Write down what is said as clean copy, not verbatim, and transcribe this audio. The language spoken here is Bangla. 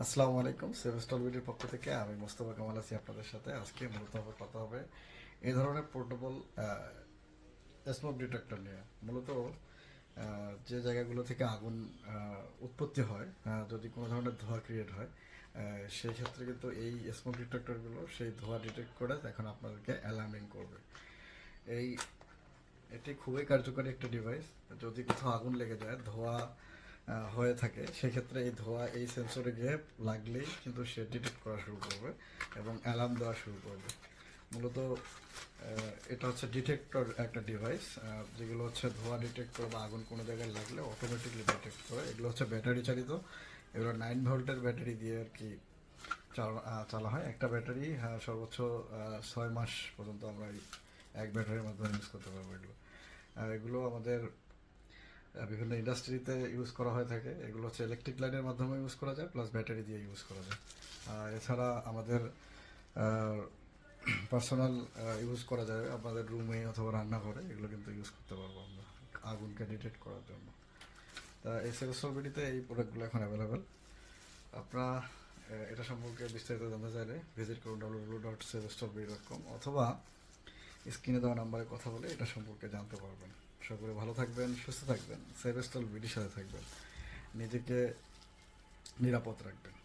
আসসালামু আলাইকুম। সেভেস্টল ভিডিওর পক্ষ থেকে আমি মোস্তফা কামাল আছি আপনাদের সাথে। আজকে মূলত আমার কথা হবে এই ধরনের পোর্টেবল স্মোক ডিটেক্টর নিয়ে। মূলত যে জায়গাগুলো থেকে আগুন উৎপত্তি হয়, যদি কোনো ধরনের ধোঁয়া ক্রিয়েট হয়, সেই ক্ষেত্রে কিন্তু এই স্মোক ডিটেক্টরগুলো সেই ধোঁয়া ডিটেক্ট করে এখন আপনাদেরকে অ্যালার্মিং করবে। এই এটি খুবই কার্যকরী একটা ডিভাইস। যদি কোথাও আগুন লেগে যায়, ধোঁয়া হয়ে থাকে, সেক্ষেত্রে এই ধোঁয়া এই সেন্সরে গিয়ে লাগলেই কিন্তু সে ডিটেক্ট করা শুরু করবে এবং অ্যালার্ম দেওয়া শুরু করবে। মূলত এটা হচ্ছে ডিটেক্টর একটা ডিভাইস, যেগুলো হচ্ছে ধোঁয়া ডিটেক্ট করে বা আগুন কোনো জায়গায় লাগলে অটোমেটিকলি ডিটেক্ট করে। এগুলো হচ্ছে ব্যাটারি চালিত। এগুলো 9 ভোল্টের ব্যাটারি দিয়ে আর কি চালা হয়। একটা ব্যাটারি সর্বোচ্চ 6 মাস পর্যন্ত আমরা এক ব্যাটারির মাধ্যমে ইউজ করতে পারবো। এগুলো আমাদের বিভিন্ন ইন্ডাস্ট্রিতে ইউজ করা হয়ে থাকে। এগুলো হচ্ছে ইলেকট্রিক লাইনের মাধ্যমে ইউজ করা যায়, প্লাস ব্যাটারি দিয়ে ইউজ করা যায়। এছাড়া আমাদের পার্সোনাল ইউজ করা যায়, আমাদের রুমে অথবা রান্নাঘরে এগুলো কিন্তু ইউজ করতে পারবো আমরা আগুনকে ডিটেক্ট করার জন্য। তা এই সেভেস্টলবিডিতে এই প্রোডাক্টগুলো এখন অ্যাভেলেবেল। আপনারা এটা সম্পর্কে বিস্তারিত জানতে চাইলে ভিজিট করুন www.sevestolbidi.com অথবা স্ক্রিনে দেওয়া নাম্বারে কথা বলে এটা সম্পর্কে জানতে পারবেন। সকলে ভালো থাকবেন, সুস্থ থাকবেন, সেভেস্টল বিডির সাথে থাকবেন, নিজেকে নিরাপদ রাখবেন।